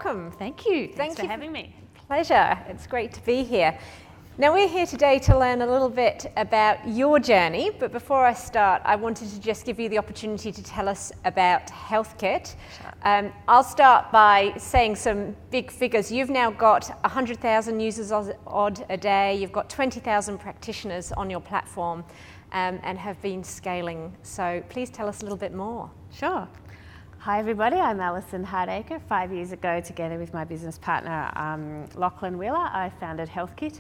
welcome. Thank you. Thanks Thank for having me. Pleasure. It's great to be here. Now we're here today to learn a little bit about your journey, but before I start, I wanted to just give you the opportunity to tell us about HealthKit. Sure. I'll start by saying some big figures. You've now got 100,000 users odd a day. You've got 20,000 practitioners on your platform and have been scaling. So please tell us a little bit more. Sure. Hi everybody, I'm ALISON HARDACRE. 5 years ago, together with my business partner Lachlan Wheeler, I founded HealthKit,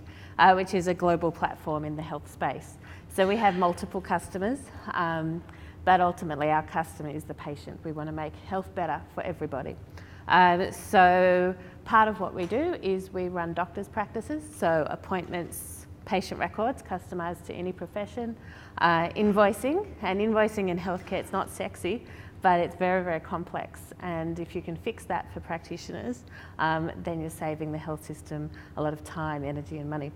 which is a global platform in the health space. So we have multiple customers, but ultimately our customer is the patient. We want to make health better for everybody. So part of what we do is we run doctors' practices, so appointments, patient records, customised to any profession, invoicing, and invoicing in healthcare, it's not sexy, but it's very, very complex. And if you can fix that for practitioners, then you're saving the health system a lot of time, energy and money.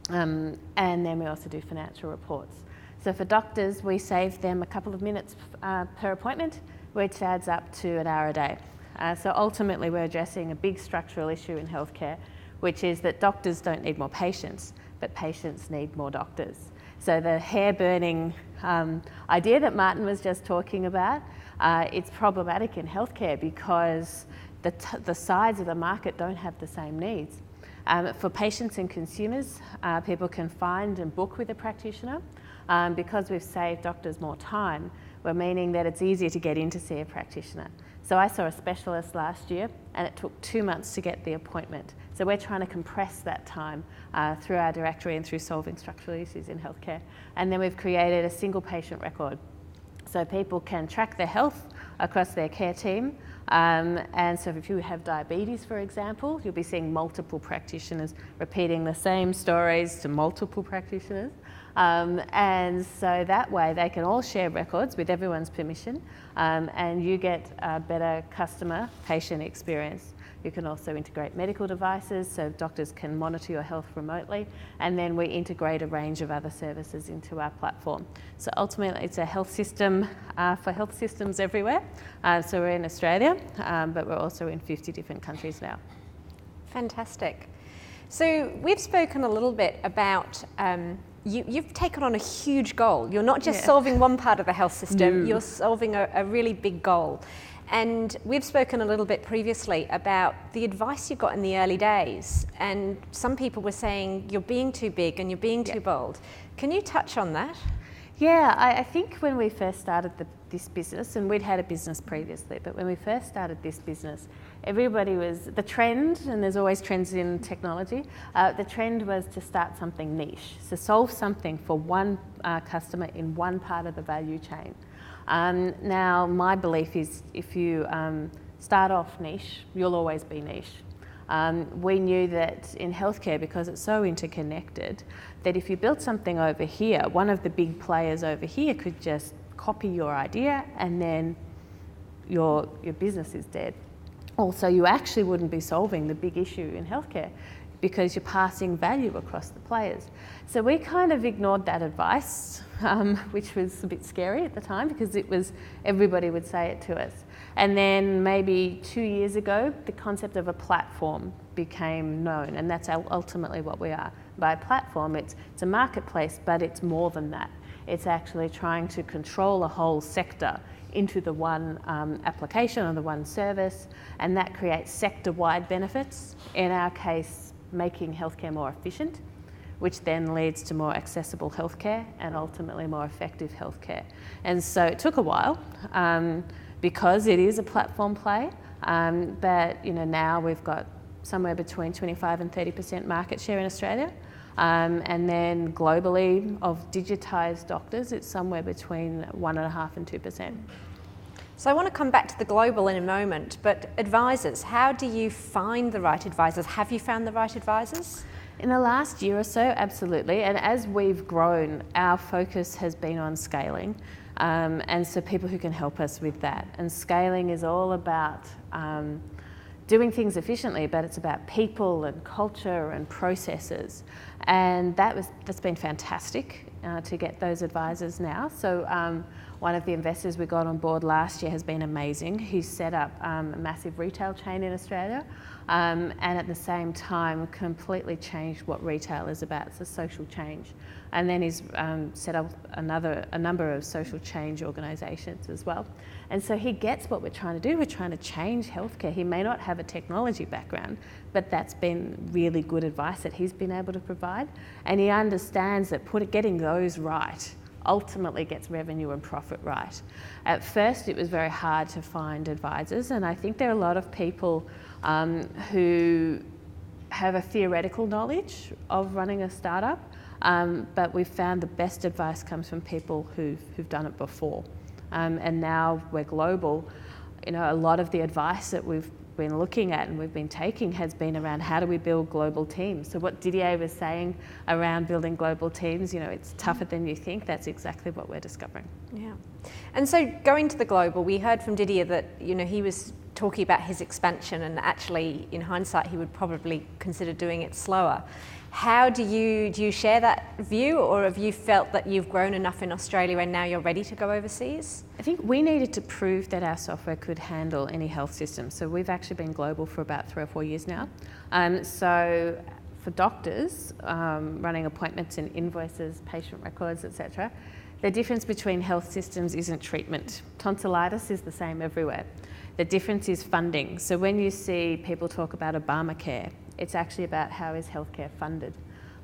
And then we also do financial reports. So for doctors, we save them a couple of minutes per appointment, which adds up to an hour a day. So ultimately, we're addressing a big structural issue in healthcare, which is that doctors don't need more patients, but patients need more doctors. So the hair-burning idea that Martin was just talking about, it's problematic in healthcare because the sides of the market don't have the same needs. For patients and consumers, people can find and book with a practitioner. Because we've saved doctors more time, we're meaning that it's easier to get in to see a practitioner. So I saw a specialist last year and it took 2 months to get the appointment. So we're trying to compress that time through our directory and through solving structural issues in healthcare. And then we've created a single patient record. So people can track their health across their care team. And so if you have diabetes, for example, you'll be seeing multiple practitioners repeating the same stories to multiple practitioners. And so that way they can all share records with everyone's permission, and you get a better customer patient experience. You can also integrate medical devices so doctors can monitor your health remotely, and then we integrate a range of other services into our platform. So ultimately it's a health system for health systems everywhere. So we're in Australia, but we're also in 50 different countries now. Fantastic. So we've spoken a little bit about you've taken on a huge goal. You're not just solving one part of the health system, you're solving a really big goal. And we've spoken a little bit previously about the advice you got in the early days. And some people were saying you're being too big and you're being too bold. Can you touch on that? Yeah, I think when we first started this business, and we'd had a business previously, but when we first started this business, everybody was, the trend, and there's always trends in technology, the trend was to start something niche, so solve something for one customer in one part of the value chain. Now, my belief is if you start off niche, you'll always be niche. We knew that in healthcare, because it's so interconnected, that if you built something over here, one of the big players over here could just copy your idea and then your business is dead. Also, you actually wouldn't be solving the big issue in healthcare because you're passing value across the players. So we kind of ignored that advice, which was a bit scary at the time because it was, everybody would say it to us. And then maybe 2 years ago, the concept of a platform became known, and that's ultimately what we are. By platform, it's a marketplace, but it's more than that. It's actually trying to control a whole sector into the one application or the one service, and that creates sector-wide benefits. In our case, making healthcare more efficient, which then leads to more accessible healthcare and ultimately more effective healthcare. And so it took a while because it is a platform play, but now we've got somewhere between 25 and 30% market share in Australia. And then globally of digitised doctors, it's somewhere between 1.5% and 2%. So I want to come back to the global in a moment, but advisors, how do you find the right advisors? Have you found the right advisors? In the last year or so, absolutely. And as we've grown, our focus has been on scaling. And so people who can help us with that. And scaling is all about doing things efficiently, but it's about people and culture and processes. And that's been fantastic. to get those advisors now. So one of the investors we got on board last year has been amazing. He's set up a massive retail chain in Australia, and at the same time completely changed what retail is about. It's a social change. And then he's set up a number of social change organisations as well. And so he gets what we're trying to do. We're trying to change healthcare. He may not have a technology background, but that's been really good advice that he's been able to provide. And he understands that getting those right ultimately gets revenue and profit right. At first, it was very hard to find advisors, and I think there are a lot of people who have a theoretical knowledge of running a startup, but we've found the best advice comes from people who've done it before. And now we're global. You know, a lot of the advice that we've been looking at and we've been taking has been around how do we build global teams. So what Didier was saying around building global teams, you know, it's tougher than you think. That's exactly what we're discovering. Yeah. And so going to the global, we heard from Didier that, you know, he was talking about his expansion, and actually in hindsight he would probably consider doing it slower. How do you share that view, or have you felt that you've grown enough in Australia and now you're ready to go overseas? I think we needed to prove that our software could handle any health system. So we've actually been global for about 3 or 4 years now. So for doctors, running appointments and invoices, patient records, etc., the difference between health systems isn't treatment. Tonsillitis is the same everywhere. The difference is funding. So when you see people talk about Obamacare, it's actually about how is healthcare funded.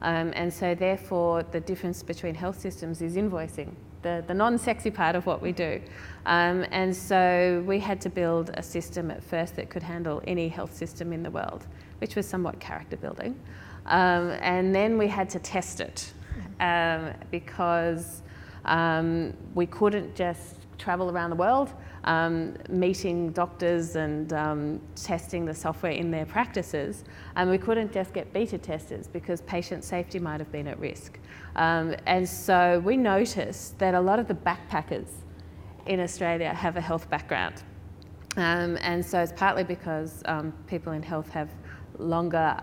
And so therefore the difference between health systems is invoicing, the non-sexy part of what we do. And so we had to build a system at first that could handle any health system in the world, which was somewhat character building. And then we had to test it because we couldn't just travel around the world meeting doctors and testing the software in their practices, and we couldn't just get beta testers because patient safety might have been at risk. And so we noticed that a lot of the backpackers in Australia have a health background. And so it's partly because people in health have longer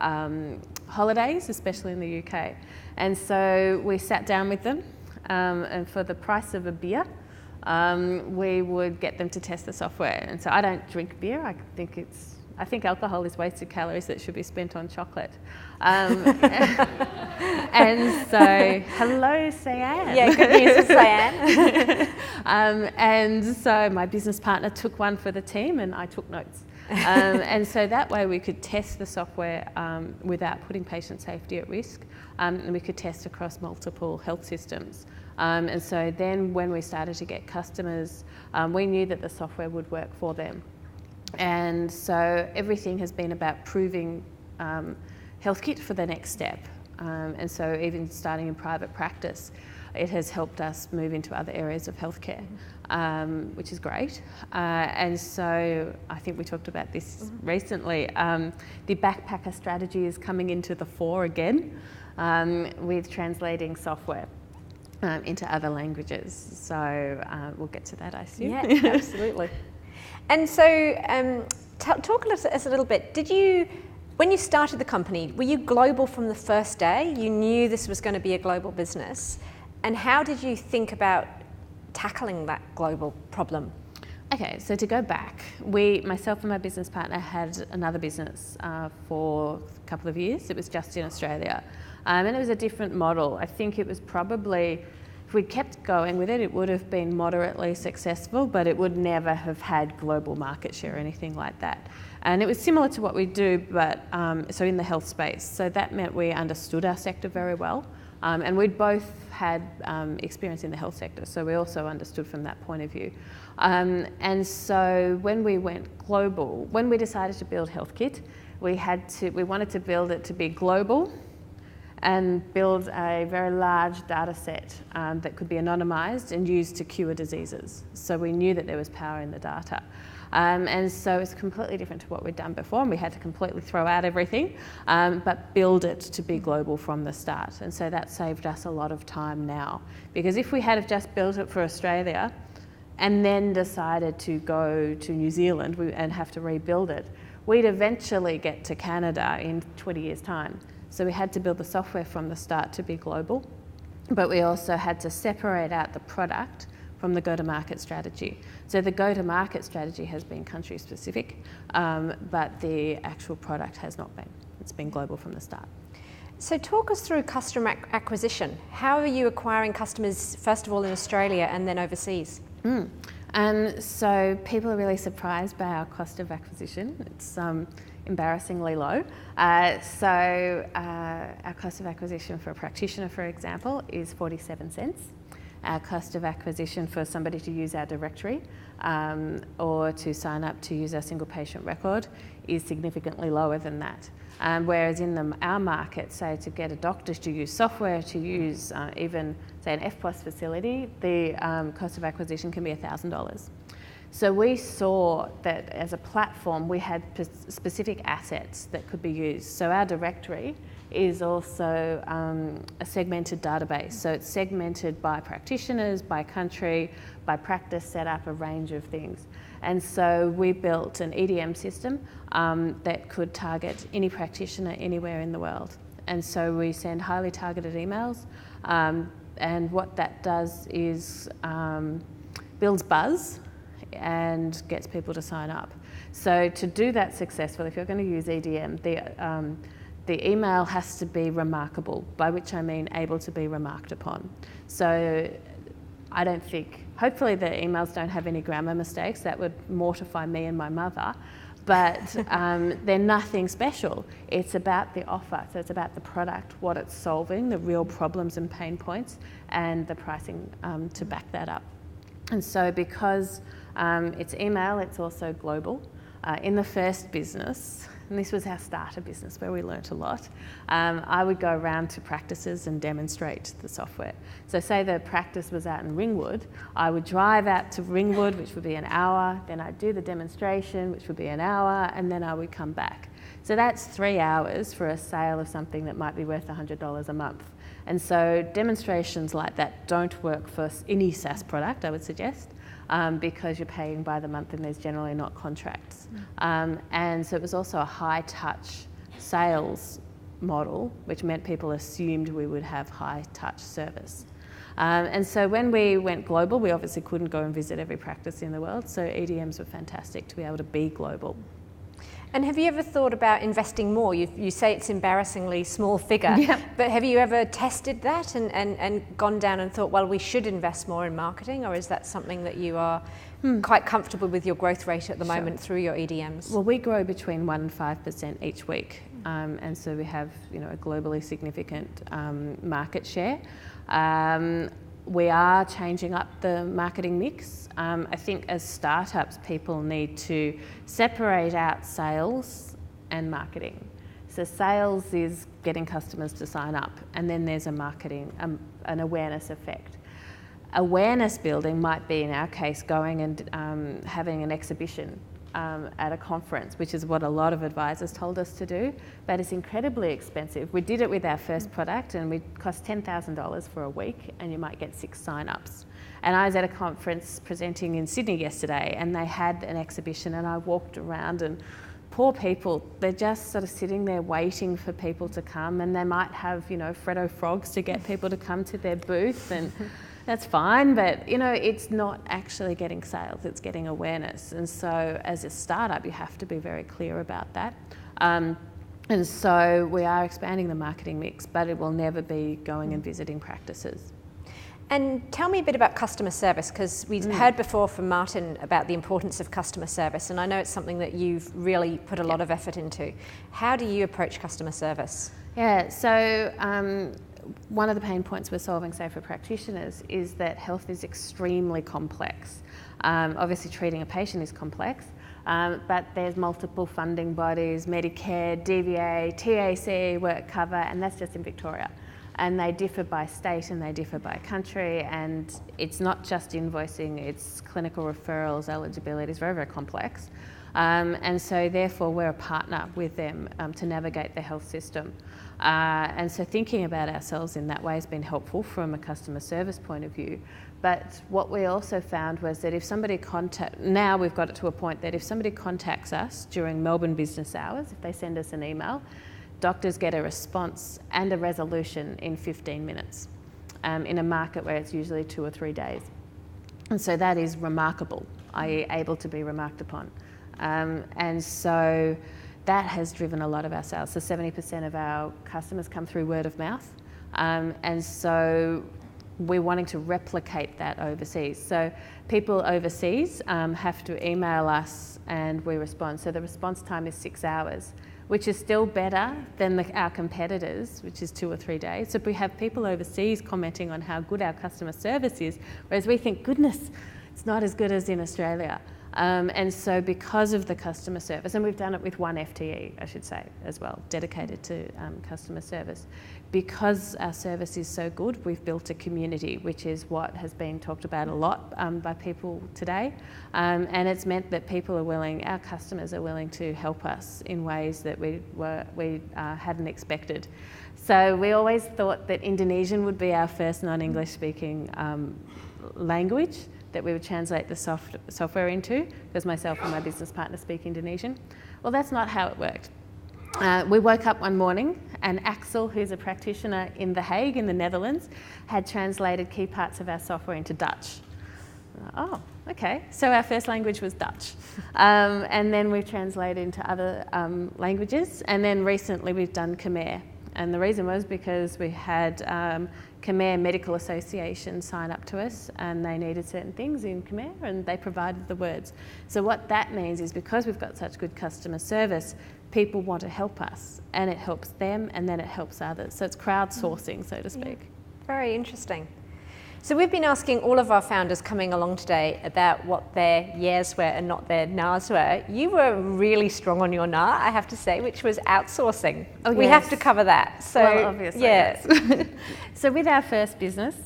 holidays, especially in the UK. And so we sat down with them, and for the price of a beer, we would get them to test the software. And so I don't drink beer. I think alcohol is wasted calories that should be spent on chocolate. And so, hello, Cyan. Yeah, good news for Cyan. And so my business partner took one for the team and I took notes. And so that way we could test the software without putting patient safety at risk, and we could test across multiple health systems. And so then when we started to get customers, we knew that the software would work for them. And so everything has been about proving HealthKit for the next step. And so even starting in private practice, it has helped us move into other areas of healthcare, which is great. And so I think we talked about this recently. The backpacker strategy is coming into the fore again with translating software into other languages. So we'll get to that, I assume. Yeah, absolutely. And so talk to us a little bit. When you started the company, were you global from the first day? You knew this was going to be a global business. And how did you think about tackling that global problem? Okay, so to go back, myself and my business partner had another business for a couple of years. It was just in Australia. And it was a different model. I think it was probably, if we kept going with it, it would have been moderately successful, but it would never have had global market share or anything like that. And it was similar to what we do, but so in the health space. So that meant we understood our sector very well. And we'd both had experience in the health sector, so we also understood from that point of view. And so when we went global, when we decided to build HealthKit, we wanted to build it to be global and build a very large data set that could be anonymised and used to cure diseases. So we knew that there was power in the data. And so it's completely different to what we'd done before, and we had to completely throw out everything, but build it to be global from the start. And so that saved us a lot of time now. Because if we had have just built it for Australia and then decided to go to New Zealand and have to rebuild it, we'd eventually get to Canada in 20 years' time. So we had to build the software from the start to be global. but we also had to separate out the product from the go-to-market strategy. So the go-to-market strategy has been country specific, but the actual product has not been. It's been global from the start. So talk us through customer acquisition. How are you acquiring customers, first of all in Australia and then overseas? So people are really surprised by our cost of acquisition. It's embarrassingly low. So our cost of acquisition for a practitioner, for example, is 47 cents. Our cost of acquisition for somebody to use our directory or to sign up to use our single patient record is significantly lower than that. Whereas in our market, say to get a doctor to use software, to use even say an FPOS facility, the cost of acquisition can be $1,000. So we saw that as a platform, we had specific assets that could be used. So our directory is also a segmented database. So it's segmented by practitioners, by country, by practice setup, a range of things. And so we built an EDM system that could target any practitioner anywhere in the world. And so we send highly targeted emails. And what that does is builds buzz and gets people to sign up. So to do that successfully, if you're going to use EDM, the email has to be remarkable, by which I mean able to be remarked upon. So I don't think, hopefully the emails don't have any grammar mistakes. That would mortify me and my mother. But they're nothing special. It's about the offer. So it's about the product, what it's solving, the real problems and pain points, and the pricing to back that up. And so because it's email, it's also global. In the first business, and this was our starter business where we learnt a lot, I would go around to practices and demonstrate the software. So say the practice was out in Ringwood, I would drive out to Ringwood, which would be an hour, then I'd do the demonstration, which would be an hour, and then I would come back. So that's 3 hours for a sale of something that might be worth $100 a month. And so demonstrations like that don't work for any SaaS product, I would suggest. Because you're paying by the month and there's generally not contracts. And so it was also a high touch sales model, which meant people assumed we would have high touch service. And so when we went global, we obviously couldn't go and visit every practice in the world, so EDMs were fantastic to be able to be global. And have you ever thought about investing more? You say it's embarrassingly small figure, Yep. but have you ever tested that and gone down and thought, well, we should invest more in marketing, or is that something that you are quite comfortable with your growth rate at the moment through your EDMs? Well, we grow between 1% and 5% each week, and so we have a globally significant market share. We are changing up the marketing mix. I think as startups, people need to separate out sales and marketing. So sales is getting customers to sign up, and then there's a marketing, an awareness effect. Awareness building might be, in our case, going and having an exhibition at a conference, which is what a lot of advisors told us to do, but it's incredibly expensive. We did it with our first product and it cost $10,000 for a week, and you might get 6 sign-ups. And I was at a conference presenting in Sydney yesterday, and they had an exhibition, and I walked around, and poor people, they're just sort of sitting there waiting for people to come, and they might have, Freddo frogs to get people to come to their booth, and that's fine, but it's not actually getting sales, it's getting awareness. And so as a startup, you have to be very clear about that. And so we are expanding the marketing mix, but it will never be going and visiting practices. And tell me a bit about customer service, because we've heard before from Martin about the importance of customer service, and I know it's something that you've really put a lot of effort into. How do you approach customer service? Yeah, so one of the pain points we're solving, say, for practitioners is that health is extremely complex. Obviously, treating a patient is complex, but there's multiple funding bodies, Medicare, DVA, TAC, work cover, and that's just in Victoria. And they differ by state and they differ by country, and it's not just invoicing, it's clinical referrals, eligibility, it's very, very complex. And so therefore we're a partner with them to navigate the health system. And so thinking about ourselves in that way has been helpful from a customer service point of view. But what we also found was that if somebody now we've got it to a point that if somebody contacts us during Melbourne business hours, if they send us an email, doctors get a response and a resolution in 15 minutes. in a market where it's usually 2 or 3 days. And so that is remarkable, i.e. able to be remarked upon. And so that has driven a lot of our sales. So 70% of our customers come through word of mouth. And so we're wanting to replicate that overseas. So people overseas have to email us and we respond. So the response time is 6 hours, which is still better than our competitors, which is 2 or 3 days. So we have people overseas commenting on how good our customer service is, whereas we think, goodness, it's not as good as in Australia. And so because of the customer service, and we've done it with 1 FTE, I should say, as well, dedicated to customer service. Because our service is so good, we've built a community, which is what has been talked about a lot by people today. And it's meant that people are willing, our customers are willing to help us in ways that we hadn't expected. So we always thought that Indonesian would be our first non-English speaking language that we would translate the software into, because myself and my business partner speak Indonesian. Well, that's not how it worked. We woke up one morning and Axel, who's a practitioner in The Hague in the Netherlands, had translated key parts of our software into Dutch. Oh, okay. So our first language was Dutch. And then we've translated into other languages. And then recently we've done Khmer. And the reason was because we had Khmer Medical Association sign up to us and they needed certain things in Khmer and they provided the words. So what that means is because we've got such good customer service, people want to help us and it helps them and then it helps others. So it's crowdsourcing, so to speak. Yeah. Very interesting. So we've been asking all of our founders coming along today about what their yes were and not their nas were. You were really strong on your na, I have to say, which was outsourcing. Oh, we have to cover that. So, well, obviously, yeah. yes. So with our first business,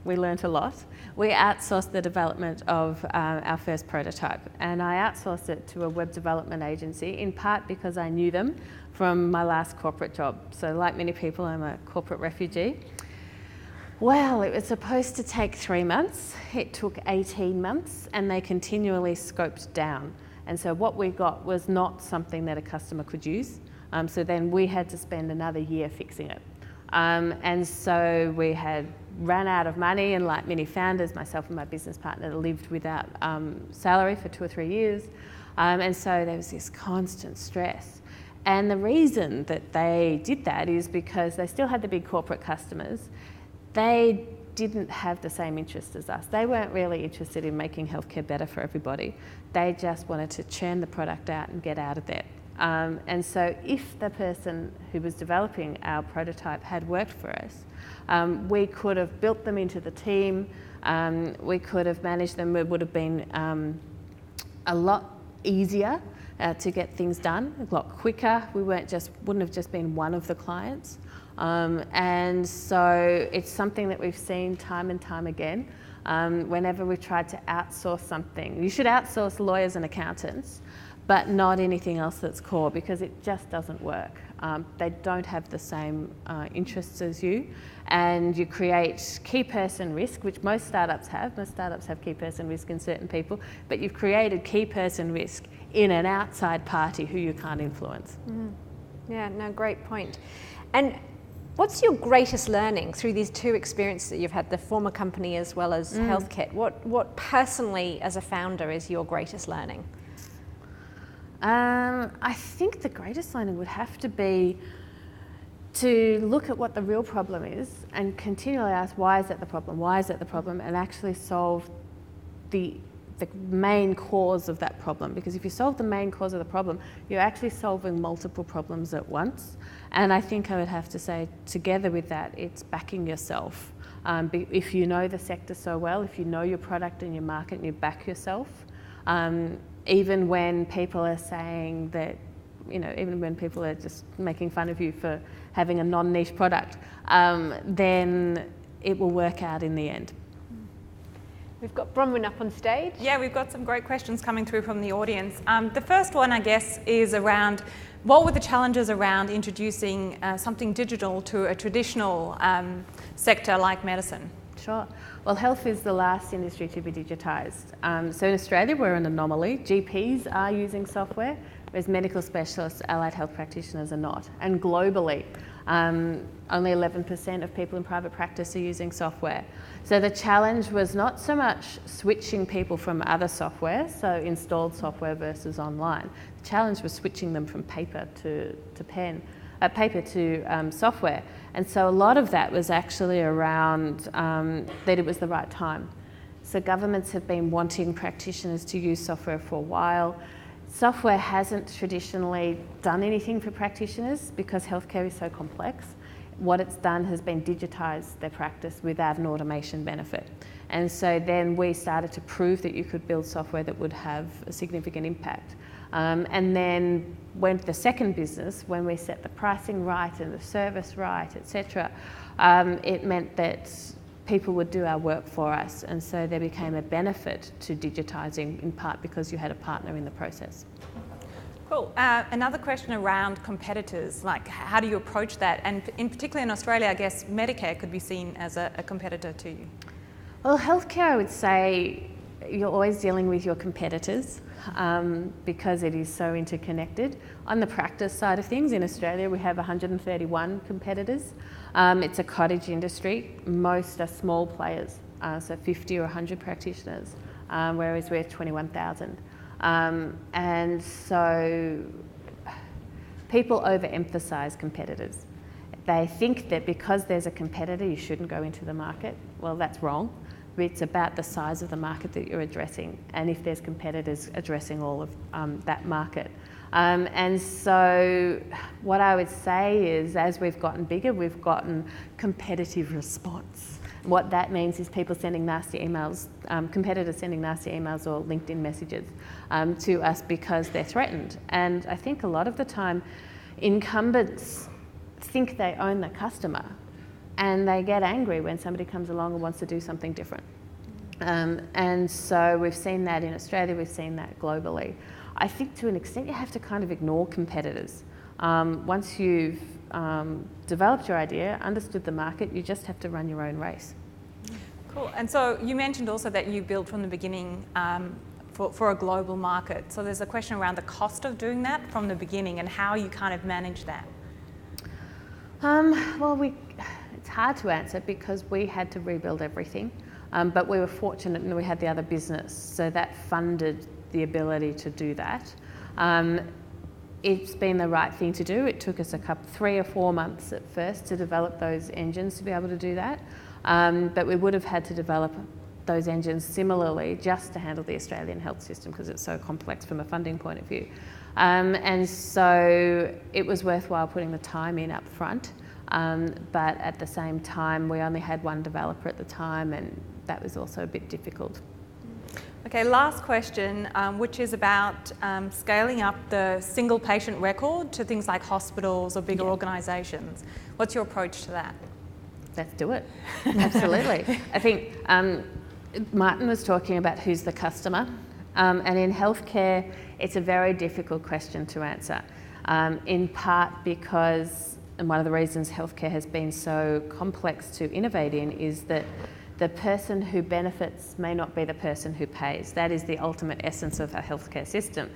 we learnt a lot. We outsourced the development of our first prototype, and I outsourced it to a web development agency, in part because I knew them from my last corporate job. So like many people, I'm a corporate refugee. Well, it was supposed to take 3 months. It took 18 months and they continually scoped down. And so what we got was not something that a customer could use. So then we had to spend another year fixing it. And so we had ran out of money, and like many founders, myself and my business partner lived without salary for 2 or 3 years. And so there was this constant stress. And the reason that they did that is because they still had the big corporate customers. They didn't have the same interest as us. They weren't really interested in making healthcare better for everybody. They just wanted to churn the product out and get out of there. And so if the person who was developing our prototype had worked for us, we could have built them into the team, we could have managed them. It would have been a lot easier to get things done, a lot quicker. We wouldn't have just been one of the clients. And so it's something that we've seen time and time again. Whenever we've tried to outsource something, you should outsource lawyers and accountants, but not anything else that's core, because it just doesn't work. They don't have the same interests as you, and you create key person risk, which most startups have. Most startups have key person risk in certain people, but you've created key person risk in an outside party who you can't influence. Mm. Yeah, no, great point. And what's your greatest learning through these 2 experiences that you've had, the former company as well as HealthKit? What personally, as a founder, is your greatest learning? I think the greatest learning would have to be to look at what the real problem is and continually ask, why is that the problem? Why is that the problem? And actually solve the main cause of that problem. Because if you solve the main cause of the problem, you're actually solving multiple problems at once. And I think I would have to say, together with that, it's backing yourself. If you know the sector so well, if you know your product and your market and you back yourself, even when people are saying that, even when people are just making fun of you for having a non-niche product, then it will work out in the end. We've got Bronwyn up on stage. Yeah, we've got some great questions coming through from the audience. The first one, I guess, is around what were the challenges around introducing something digital to a traditional sector like medicine? Sure. Well, health is the last industry to be digitised. So in Australia, we're an anomaly. GPs are using software, whereas medical specialists, allied health practitioners are not. And globally, Only 11% of people in private practice are using software. So the challenge was not so much switching people from other software, so installed software versus online. The challenge was switching them from paper to software. And so a lot of that was actually around that it was the right time. So governments have been wanting practitioners to use software for a while. Software hasn't traditionally done anything for practitioners because healthcare is so complex. What it's done has been digitise their practice without an automation benefit. And so then we started to prove that you could build software that would have a significant impact. And then went the second business, when we set the pricing right and the service right, etc., it meant that people would do our work for us, and so there became a benefit to digitising, in part because you had a partner in the process. Cool. Another question around competitors, like how do you approach that? And in particular in Australia, I guess Medicare could be seen as a competitor to you. Well, healthcare, I would say you're always dealing with your competitors because it is so interconnected. On the practice side of things, in Australia we have 131 competitors. It's a cottage industry. Most are small players, so 50 or 100 practitioners, whereas we're 21,000. And so people overemphasise competitors. They think that because there's a competitor you shouldn't go into the market. Well, that's wrong. It's about the size of the market that you're addressing, and if there's competitors addressing all of that market. And so what I would say is, as we've gotten bigger, we've gotten competitive response. What that means is people sending nasty emails, competitors sending nasty emails or LinkedIn messages to us because they're threatened. And I think a lot of the time incumbents think they own the customer, and they get angry when somebody comes along and wants to do something different. And so we've seen that in Australia, we've seen that globally. I think to an extent you have to kind of ignore competitors. Once you've developed your idea, understood the market, you just have to run your own race. Cool. And so you mentioned also that you built from the beginning for a global market. So there's a question around the cost of doing that from the beginning and how you kind of manage that. Well, it's hard to answer because we had to rebuild everything, but we were fortunate and we had the other business, so that funded the ability to do that. It's been the right thing to do. It took us 3 or 4 months at first to develop those engines to be able to do that, but we would have had to develop those engines similarly just to handle the Australian health system because it's so complex from a funding point of view. And so it was worthwhile putting the time in up front, but at the same time we only had one developer at the time, and that was also a bit difficult. Okay, last question, which is about scaling up the single patient record to things like hospitals or bigger organisations. What's your approach to that? Let's do it. Absolutely. I think Martin was talking about who's the customer, and in healthcare it's a very difficult question to answer, in part because, and one of the reasons healthcare has been so complex to innovate in is that the person who benefits may not be the person who pays. That is the ultimate essence of a healthcare system.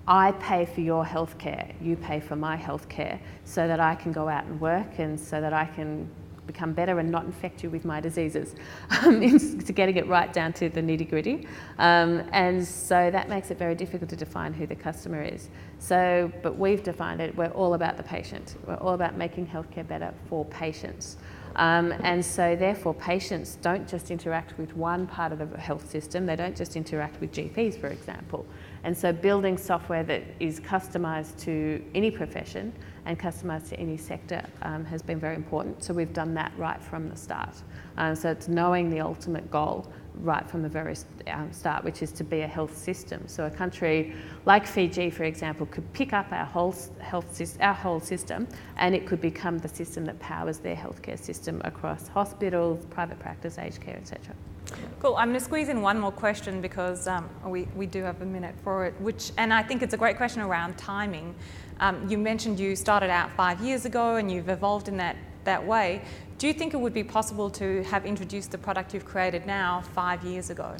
I pay for your healthcare, you pay for my healthcare, so that I can go out and work and so that I can become better and not infect you with my diseases. To getting it right down to the nitty-gritty. And so that makes it very difficult to define who the customer is. So, but we've defined it, we're all about the patient. We're all about making healthcare better for patients. And so therefore patients don't just interact with one part of the health system, they don't just interact with GPs, for example. And so building software that is customised to any profession and customised to any sector has been very important. So we've done that right from the start. So it's knowing the ultimate goal right from the very start, which is to be a health system. So a country like Fiji, for example, could pick up our whole system, and it could become the system that powers their healthcare system across hospitals, private practice, aged care, etc. Cool. I'm going to squeeze in one more question because we do have a minute for it, and I think it's a great question around timing. You mentioned you started out 5 years ago and you've evolved in that way. Do you think it would be possible to have introduced the product you've created now 5 years ago?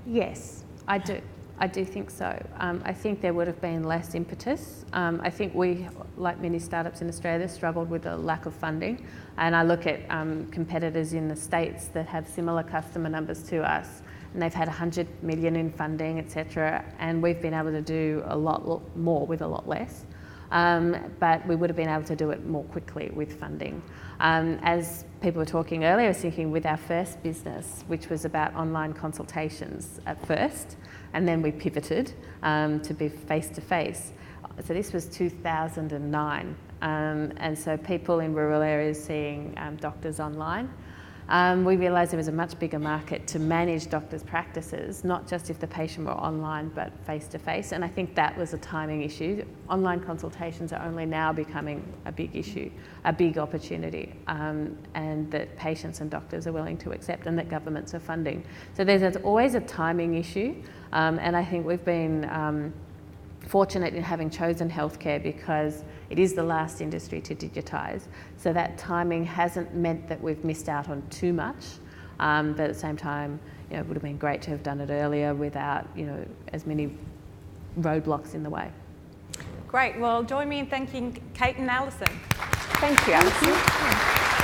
Yes, I do. I do think so. I think there would have been less impetus. I think we, like many startups in Australia, struggled with a lack of funding. And I look at competitors in the States that have similar customer numbers to us, and they've had 100 million in funding, etc. And we've been able to do a lot more with a lot less. But we would have been able to do it more quickly with funding. As people were talking earlier, I was thinking with our first business, which was about online consultations at first, and then we pivoted to be face-to-face. So this was 2009, and so people in rural areas seeing doctors online. We realised there was a much bigger market to manage doctors' practices, not just if the patient were online, but face-to-face. And I think that was a timing issue. Online consultations are only now becoming a big issue, a big opportunity, and that patients and doctors are willing to accept, and that governments are funding. So there's always a timing issue, and I think we've been fortunate in having chosen healthcare because it is the last industry to digitise. So that timing hasn't meant that we've missed out on too much, but at the same time, it would have been great to have done it earlier without, as many roadblocks in the way. Great. Well, join me in thanking Kate and Alison. Thank you, Alison.